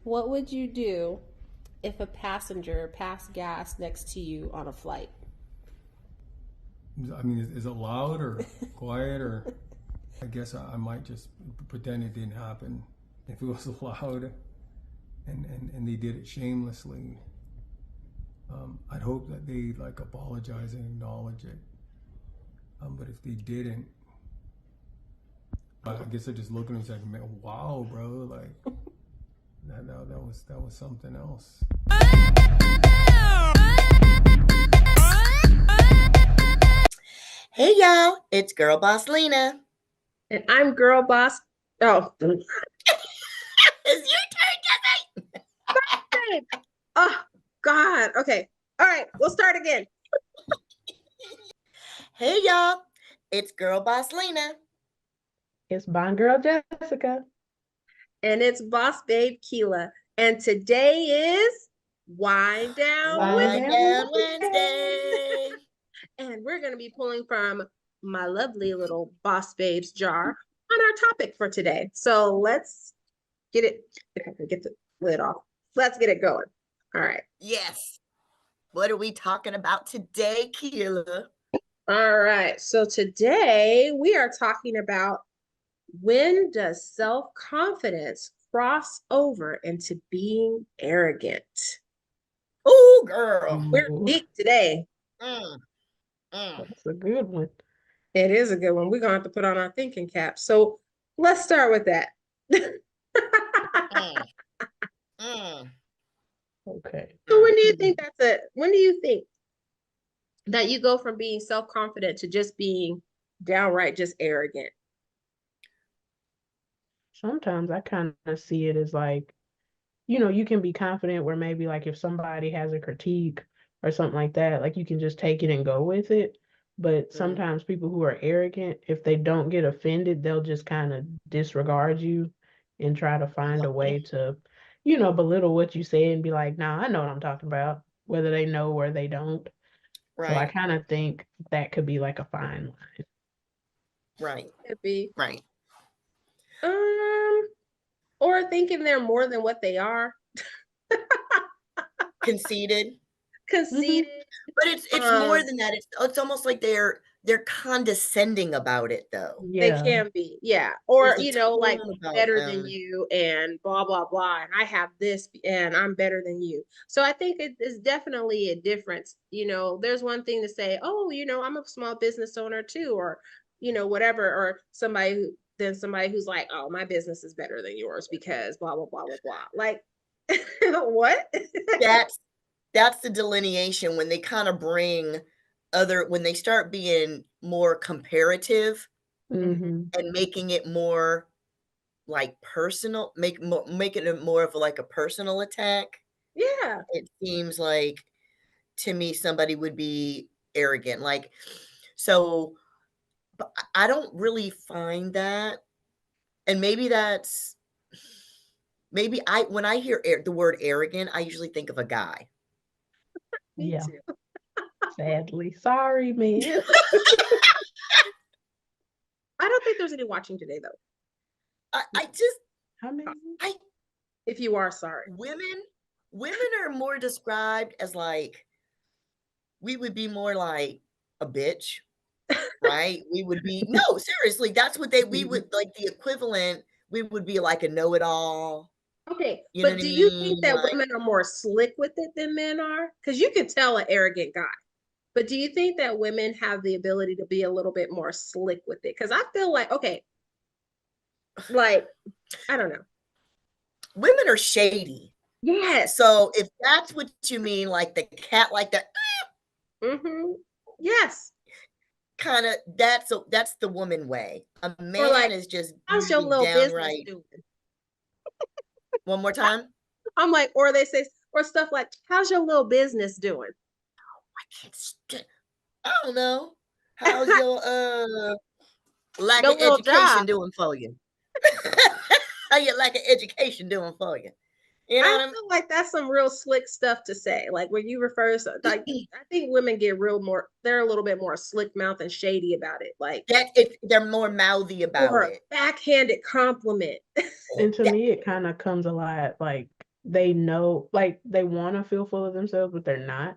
What would you do if a passenger passed gas next to you on a flight? I mean, is it loud or quiet, or I guess I might just pretend it didn't happen. If it was loud and they did it shamelessly, I'd hope that they like apologize and acknowledge it. But if they didn't, I guess I just look at them and say, "Wow, bro! Like that was something else." Hey y'all, it's Girl Boss Lena. And I'm Girl Boss. Oh, It's your turn, Jesse. Oh, God. Okay. All right. We'll start again. Hey y'all, it's Girl Boss Lena. It's Bond Girl Jessica. And it's Boss Babe Keela. And today is Whine Down Wednesday. And we're going to be pulling from my lovely little Boss Babes jar on our topic for today. So let's get it. If I can get the lid off. Let's get it going. All right. Yes. What are we talking about today, Keela? All right. So today we are talking about, when does self-confidence cross over into being arrogant? Oh, girl. We're deep today. That's a good one. It is a good one. We're going to have to put on our thinking cap. So let's start with that. Okay. So when do you think when do you think that you go from being self-confident to just being downright just arrogant? Sometimes I kind of see it as like, you can be confident where maybe like if somebody has a critique or something like that, like you can just take it and go with it. But sometimes people who are arrogant, if they don't get offended, they'll just kind of disregard you and try to find a way to, belittle what you say and be like, nah, I know what I'm talking about, whether they know or they don't. Right. So I kind of think that could be like a fine line. Right. Could be. Right. Or thinking they're more than what they are. Conceited. Conceited. But it's more than that. It's almost like they're condescending about it, though. Yeah. They can be, yeah. Or like better than them. you and blah blah blah, and I have this and I'm better than you. So I think it is definitely a difference. There's one thing to say, oh, I'm a small business owner too, or whatever, or somebody who's like, oh, my business is better than yours because blah blah blah blah blah. Like, what? That's the delineation when they kind of bring when they start being more comparative and making it more like personal, making it more of like a personal attack. Yeah. It seems like to me somebody would be arrogant. Like, so but I don't really find that. And maybe when I hear the word arrogant, I usually think of a guy. Me Yeah. too. Sadly. Sorry, man. I don't think there's any watching today, though. How many? If you are, sorry. Women are more described as like, we would be more like a bitch, right? We would be, no, seriously, that's what we would like the equivalent. We would be like a know-it-all. Okay, but do you think that women are more slick with it than men are? Because you can tell an arrogant guy. But do you think that women have the ability to be a little bit more slick with it? Because I feel like, okay, like, I don't know. Women are shady. Yes. So if that's what you mean, like the cat, like that. Yes. Kind of, that's the woman way. A man like, is just how's your little business doing? One more time. I'm like, or they say, or stuff like, how's your little business doing? I don't know. How's your lack your of education job doing for you? How your lack of education doing for you? You know I feel like that's some real slick stuff to say. Like when you refer to, like, I think women get they're a little bit more slick mouth and shady about it. Like they're more mouthy about it. Backhanded compliment. And to me, it kind of comes a lot like they know, like they want to feel full of themselves, but they're not.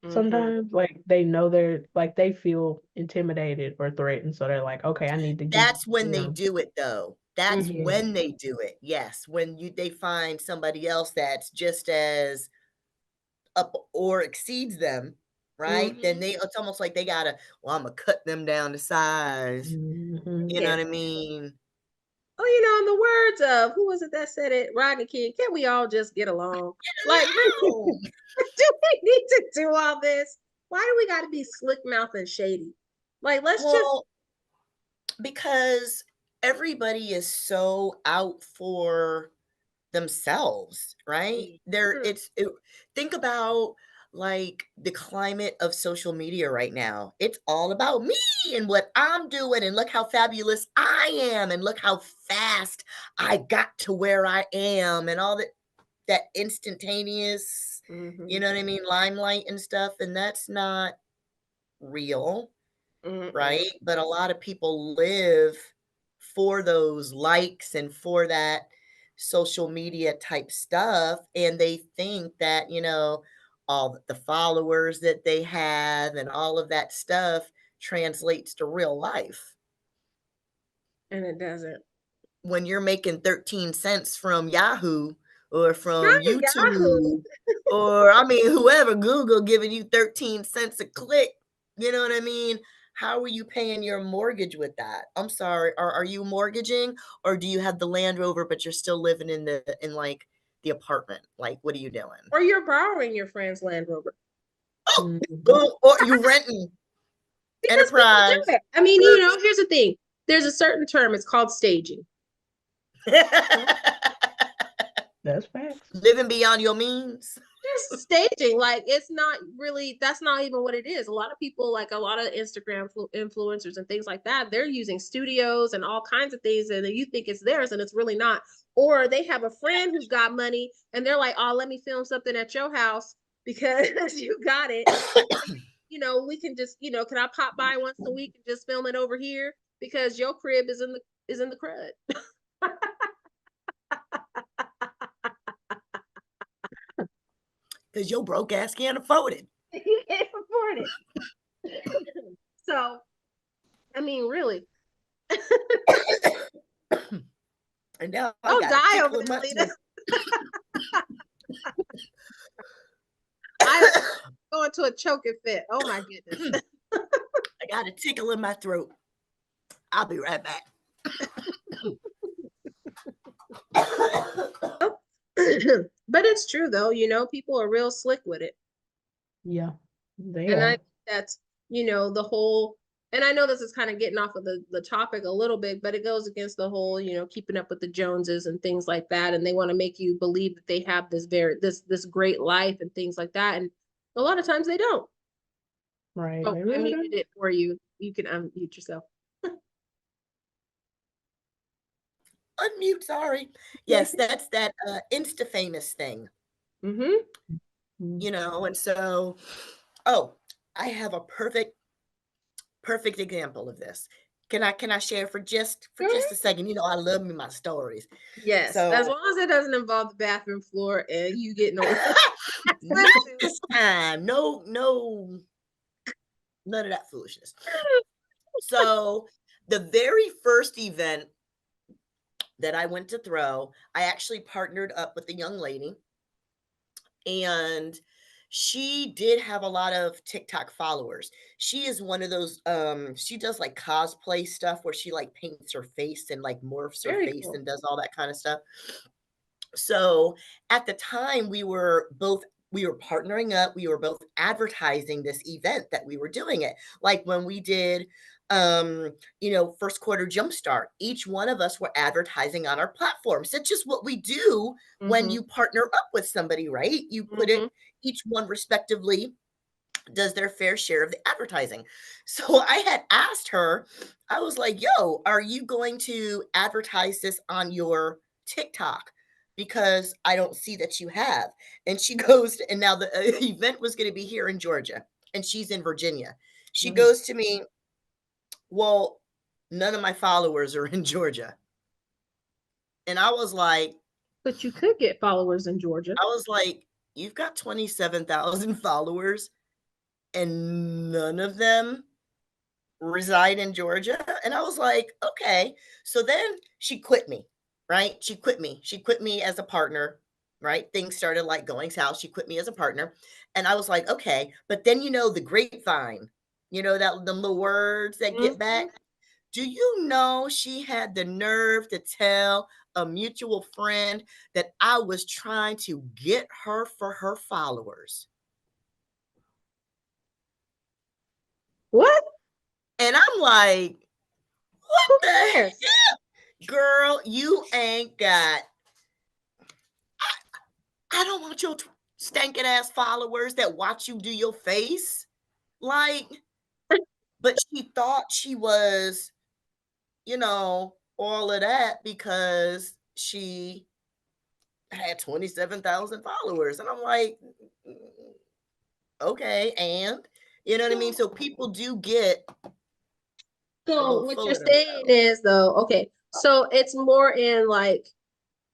Mhm. Sometimes, like they know they're like they feel intimidated or threatened, so they're like, okay, I need to get, That's when you they know. do it though. That's Mhm. when they do it. Yes, when they find somebody else that's just as up or exceeds them, right? Then Mhm. it's almost like they gotta, well, I'm gonna cut them down to size. Mhm. You know Yeah. what I mean? Oh, in the words of who was it that said it? Rodney King. Can't we all just get along? Like, really? No. Do we need to do all this? Why do we got to be slick mouth and shady? Like, let's just. Well, because everybody is so out for themselves, right? Mhm. Think about like the climate of social media right now. It's all about me and what I'm doing, and look how fabulous I am, and look how fast I got to where I am, and all that instantaneous, you Mhm. know what I mean, limelight and stuff. And that's not real, Mhm. right? But a lot of people live for those likes and for that social media type stuff. And they think that, all the followers that they have and all of that stuff translates to real life. And it doesn't. When you're making 13 cents from Yahoo or from Not Yahoo. YouTube, or I mean, whoever, Google giving you 13 cents a click, you know what I mean? How are you paying your mortgage with that? I'm sorry. Are you mortgaging, or do you have the Land Rover, but you're still living in like the apartment? Like, what are you doing? Or you're borrowing your friend's Land Rover. Oh, Mhm. or you renting Because people do enterprise. it. I mean, here's the thing. There's a certain term, it's called staging. That's facts. Living beyond your means. Just staging. Like, it's not really, that's not even what it is. A lot of people, like a lot of Instagram influencers and things like that, they're using studios and all kinds of things, and you think it's theirs and it's really not. Or they have a friend who's got money and they're like, oh, let me film something at your house because you got it. We can just, can I pop by once a week and just film it over here because your crib is in the crud. Because your broke ass can't afford it. You can't afford it. So, I mean, really. And now I Don't got a die over tickle in there, my Lena. throat. I go into a choking fit. Oh my goodness. I got a tickle in my throat. I'll be right back. But it's true though, people are real slick with it. Yeah, they And I are. think that's, the whole, and I know this is kind of getting off of the topic a little bit, but it goes against the whole, keeping up with the Joneses and things like that. And they want to make you believe that they have this great life and things like that. And a lot of times they don't. Right. Oh, They I really muted don't. it for you. You can unmute yourself. Unmute, sorry. Yes, that's that Insta famous thing, Mm-hmm. and so, I have a perfect example of this. Can I share for just a second? I love me my stories. Yes, as So long as it doesn't involve the bathroom floor and you getting on not this time. No, no, none of that foolishness. So the very first event that I went to throw, I actually partnered up with a young lady, and she did have a lot of TikTok followers. She is one of those she does like cosplay stuff where she like paints her face and like morphs her Very face cool. and does all that kind of stuff. So at the time we were partnering up, we were both advertising this event that we were doing it. Like when we did first quarter jumpstart, each one of us were advertising on our platforms. That's just what we do when Mm-hmm. you partner up with somebody, right? You put it, Mm-hmm. each one respectively does their fair share of the advertising. So I had asked her, I was like, yo, are you going to advertise this on your TikTok? Because I don't see that you have. And she goes, and now the event was going to be here in Georgia, and she's in Virginia. She Mm-hmm. goes to me, well, none of my followers are in Georgia. And I was like, But you could get followers in Georgia. I was like, you've got 27,000 followers and none of them reside in Georgia. And I was like, okay. So then she quit me, right? She quit me. She quit me as a partner, right? Things started like going south. She quit me as a partner. And I was like, okay. But then, the grapevine, that the little words that get back. Do you know she had the nerve to tell a mutual friend that I was trying to get her for her followers? What? And I'm like, what Who the cares? hell? Girl, you ain't got, I don't want your stankin' ass followers that watch you do your face. Like, but she thought she was, all of that because she had 27,000 followers. And I'm like, okay, and you know what I mean? So people do get a So little what full you're of saying themselves. is though, okay, so it's more in like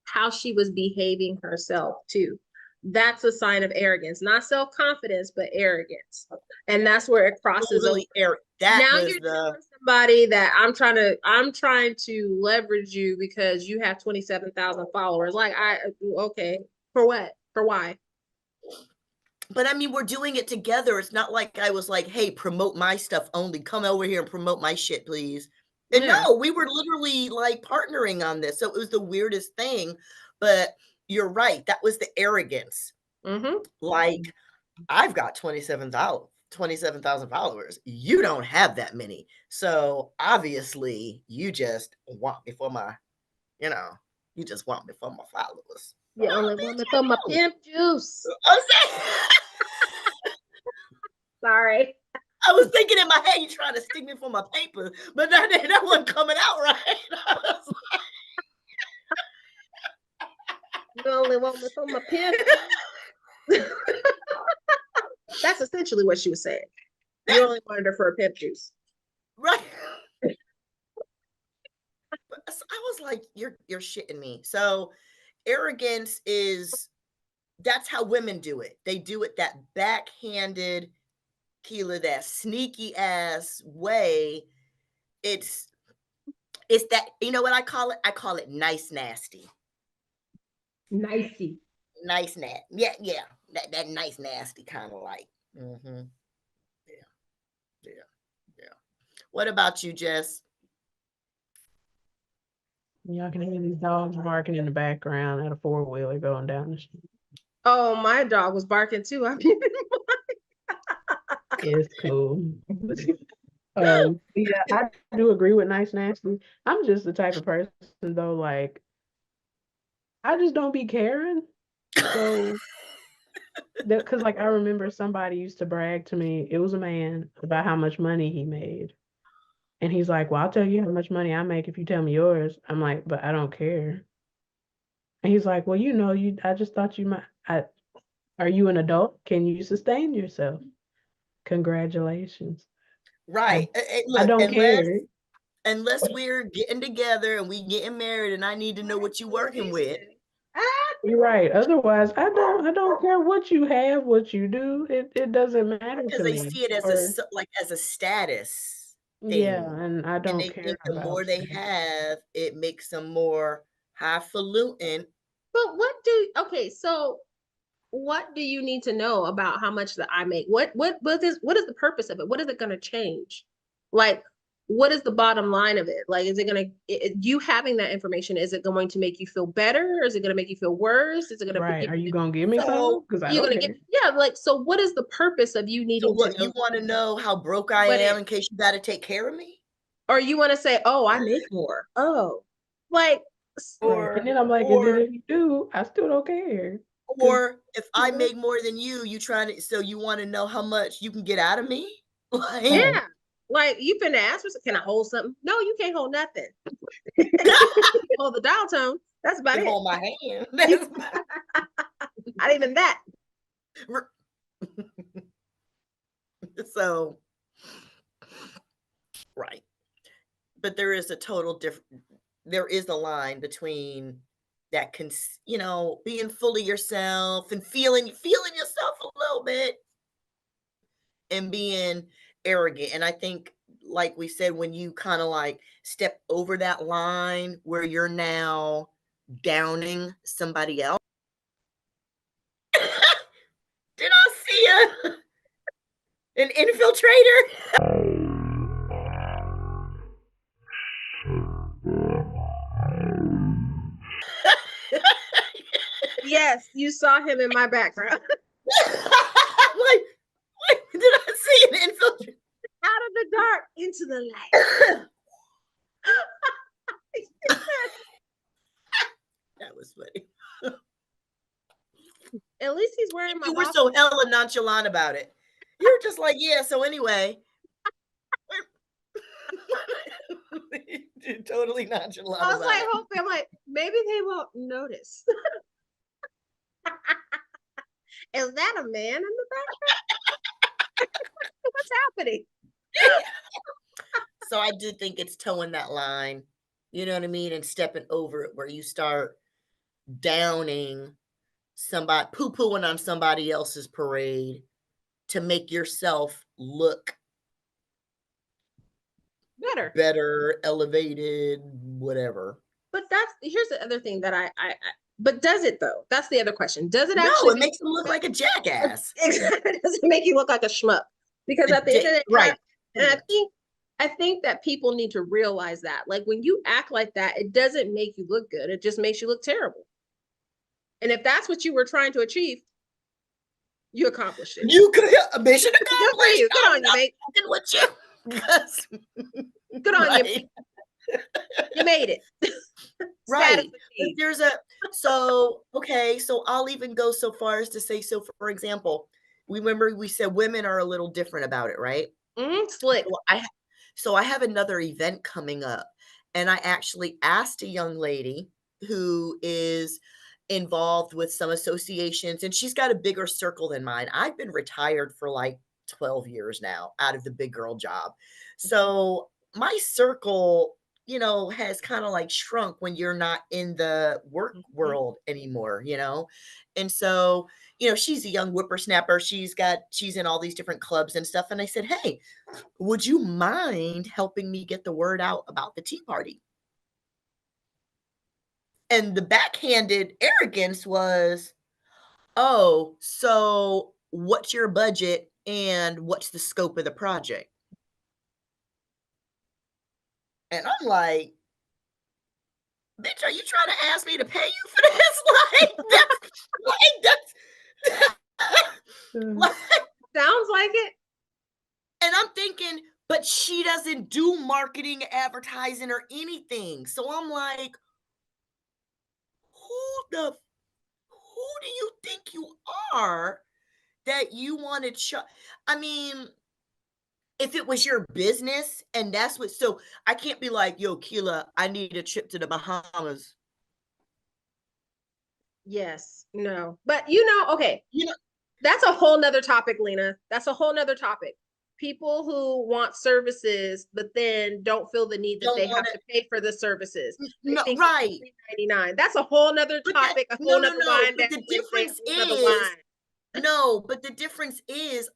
how she was behaving herself too. That's a sign of arrogance, not self-confidence, but arrogance. And that's where it crosses over. Totally, Eric. That Now was you're the telling somebody that I'm trying to leverage you because you have 27,000 followers. Like okay, for what? For why? but I mean, we're doing it together. It's not like I was like, hey, promote my stuff only. Come over here and promote my shit, please. And Yeah. no, we were literally like partnering on this. So it was the weirdest thing. But you're right. That was the arrogance. Mm-hmm. Like, I've got 27,000 followers. You don't have that many. So obviously you just want me for my, you just want me for my followers. You only want me for my pimp juice. I'm saying, Sorry. I was thinking in my head, you trying to stick me for my paper, but that wasn't coming out right. You only want me for my pimp. That's essentially what she was saying. You only wanted her for a pimp juice. Right. But I was like, you're shitting me. So arrogance that's how women do it. They do it that backhanded, Keela, that sneaky ass way. It's that, you know what I call it? I call it nice nasty. Nicey. Nice nat. Yeah. That nice nasty kind of like. Mm-hmm. Yeah. What about you, Jess? Y'all can hear these dogs barking in the background at a four-wheeler going down the street. Oh, my dog was barking too. I mean, It's cool. Yeah, I do agree with nice nasty. I'm just the type of person though, like I just don't be caring. So because like I remember somebody used to brag to me, it was a man, about how much money he made. And he's like, well, I'll tell you how much money I make if you tell me yours. I'm like, but I don't care. And he's like, well, I just thought you might. Are you an adult? Can you sustain yourself? Congratulations. Right. I Look, don't care. unless we're getting together and we getting married and I need to know what you're working with. You're right. Otherwise, I don't care what you have, what you do. It doesn't matter Because to they me. see it as a status Yeah, thing. and I And don't they care think the more about they that. have, it makes them more highfalutin. but okay, so what do you need to know about how much that I make? What is the purpose of it? What is it going to change? Like, what is the bottom line of it? Like, is it going to you having that information? Is it going to make you feel better? Or is it going to make you feel worse? Is it going to put Right. you? Are you gonna give me some? So, Because I You're don't going to care. get like so. What is the purpose of you so needing to what, know you want to know how broke I what am it? in case you got to take care of me? Or you want to say, oh, I make more. Oh, like Right. And Or, then I'm like, and then or, if you do, I still don't care. Because or if I make more than you, so you want to know how much you can get out of me? Like, yeah. Like you finna ask for, can I hold something? No, you can't hold nothing. Hold the dial tone. That's about you it. hold my hand. Not even that. So, right. But there is a line between that can, you know, being fully yourself and feeling yourself a little bit and being arrogant. And I think, like we said, when you kind of like step over that line where you're now downing somebody else. Did I see an infiltrator? Yes, you saw him in my background. I'm like, what? Did I see an infiltrator? Out of the dark into the light. That was funny. At least he's wearing my You were boss. so hella nonchalant about it. You were just like, yeah, so anyway. You're totally nonchalant. I was about like, it. hoping, I'm like, maybe they won't notice. Is that a man in the background? What's happening? So I do think it's towing that line, you know what I mean, and stepping over it where you start downing somebody, poo-pooing on somebody else's parade to make yourself look better, elevated, whatever. But here's the other thing that I but does it though? That's the other question. Does it No, actually it makes them look like a jackass. Exactly. It doesn't make you look like a schmuck. Because at the end of the day, right. And I think that people need to realize that. Like when you act like that, it doesn't make you look good. It just makes you look terrible. And if that's what you were trying to achieve, you accomplished it. You could have mission accomplished. Good for you. Good on you, mate. With you. Good on you. You made it. Right. There's so I'll even go so far as to say, so for example, we said women are a little different about it, right? Slick. So I have another event coming up, and I actually asked a young lady who is involved with some associations, and she's got a bigger circle than mine. I've been retired for like 12 years now out of the big girl job. So my circle, you know, has kind of like shrunk when you're not in the work world anymore, you know? And so, you know, she's a young whippersnapper. She's in all these different clubs and stuff. And I said, hey, would you mind helping me get the word out about the tea party? And the backhanded arrogance was, oh, so what's your budget and what's the scope of the project? And I'm like, bitch, are you trying to ask me to pay you for this? Like, sounds like it. And I'm thinking, but she doesn't do marketing, advertising, or anything. So I'm like, who do you think you are that you want to I mean, if it was your business and that's what, so I can't be like, yo, Keela, I need a trip to the Bahamas. Yes, no. But you know, okay. You know, that's a whole nother topic, Lena. That's a whole nother topic. People who want services, but then don't feel the need that they have to pay for the services. No, right. $3.99. That's a whole nother topic, a whole nother line. But the difference but the difference is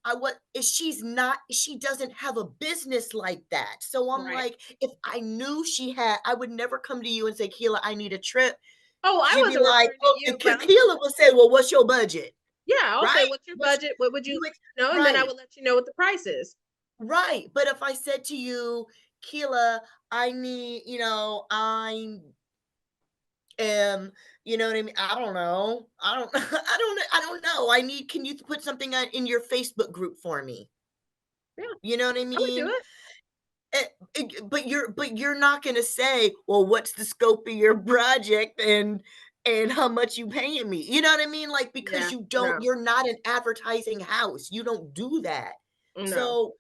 she doesn't have a business like that. So I'm like, if I knew she had, I would never come to you and say, Keela, I need a trip. Oh, I wasn't like, Keela will say, well, what's your budget? Yeah, I'll say, what's your budget? What would you know? And then I would let you know what the price is. Right. But if I said to you, Keela, I need, you know, you know what I mean? I don't know. I don't know. Can you put something in your Facebook group for me? Yeah. You know what I mean? I would do it. But you're not going to say, well, what's the scope of your project and how much you paying me? You know what I mean? Like, because you're not an advertising house. You don't do that. No. So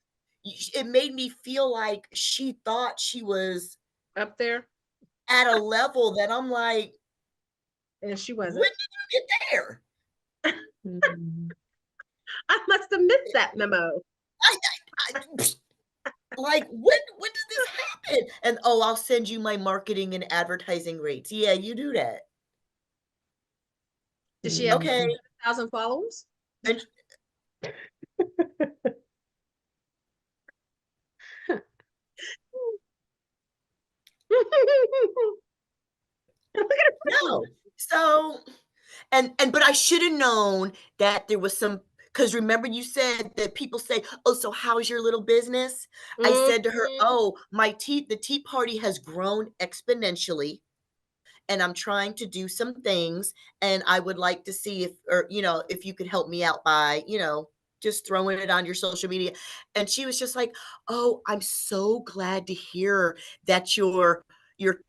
it made me feel like she thought she was up there at a level that I'm like, and she wasn't. When did you get there? I must have missed that memo. Like, when did this happen? And I'll send you my marketing and advertising rates. Yeah, you do that. Does she have Okay. 1,000 followers? And Look at her. no. So, but I should have known that there was some, because remember you said that people say, oh, so how's your little business? I said to her, Mhm. oh, the tea party has grown exponentially, and I'm trying to do some things, and I would like to see if you could help me out by, just throwing it on your social media. And she was just like, oh, I'm so glad to hear that your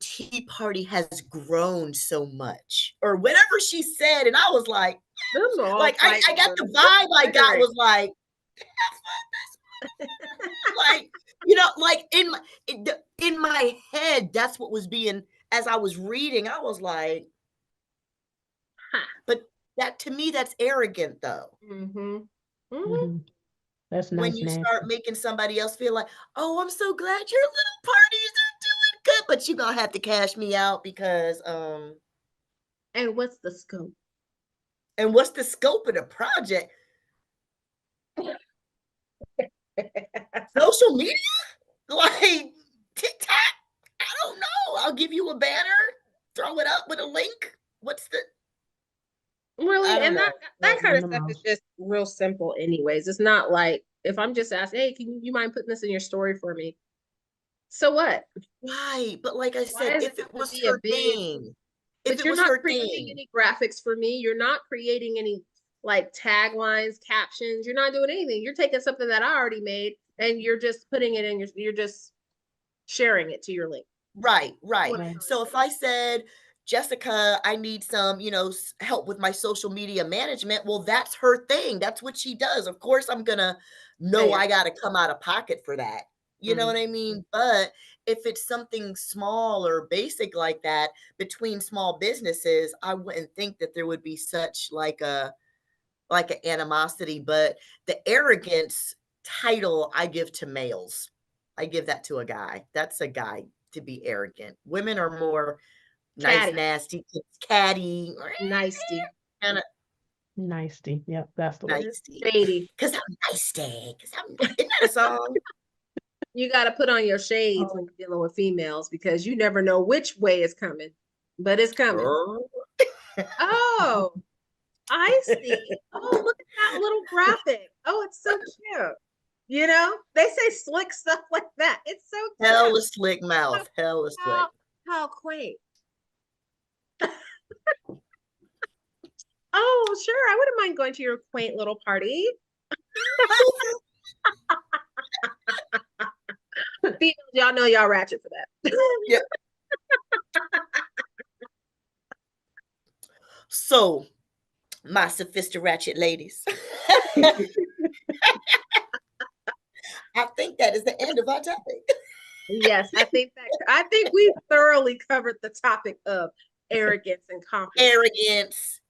tea party has grown so much, or whatever she said. And I was like, Them all I got words. the vibe I got Rhetoric. was like, like, like in my head, that's what was being, as I was reading, I was like, Ha. but that, to me, that's arrogant though. Mhm. Mhm. Mhm. That's When nice, you nasty. start making somebody else feel like, oh, I'm so glad your little parties are doing good, but you're gonna have to cash me out because And what's the scope? and what's the scope of the project? Social media? Like TikTok? I don't know. I'll give you a banner, throw it up with a link. What's the Really, I don't and know. that kind of Minnie stuff is Mouse. just real simple anyways. It's not like if I'm just asking, hey, can you mind putting this in your story for me? So what? Right. But like I Why said, does it if it have to was be a her big, thing, if but it you're was not her creating thing, any graphics for me. You're not creating any like taglines, captions. You're not doing anything. You're taking something that I already made and you're just putting it in you're just sharing it to your link. right, right. What I'm Right. trying to So say. if I said, Jessica, I need some, help with my social media management, well, that's her thing. That's what she does. Of course, I'm gonna know Fair. I got to come out of pocket for that. You know what I mean? But if it's something small or basic like that between small businesses, I wouldn't think that there would be such like an animosity. But the arrogance title I give to males. I give that to a guy. That's a guy to be arrogant. Women are more nice, Catty, nasty, catty, nicey, kind of Nicey. Yep, that's the word. nicey. shady. Because I'm nicey. Isn't that a song? You got to put on your shades when Oh, you're dealing with females because you never know which way is coming, but it's coming. Girl. Oh, I see. Oh, look at that little graphic. Oh, it's so cute. They say slick stuff like that. It's so cute. Hella slick mouth. Hella slick. How, how quaint. Oh, sure. I wouldn't mind going to your quaint little party. Females, y'all know y'all ratchet for that. Yeah. So, my sophisticated ratchet ladies, I think that is the end of our topic. Yes, I think we've thoroughly covered the topic of arrogance and confidence. Arrogance.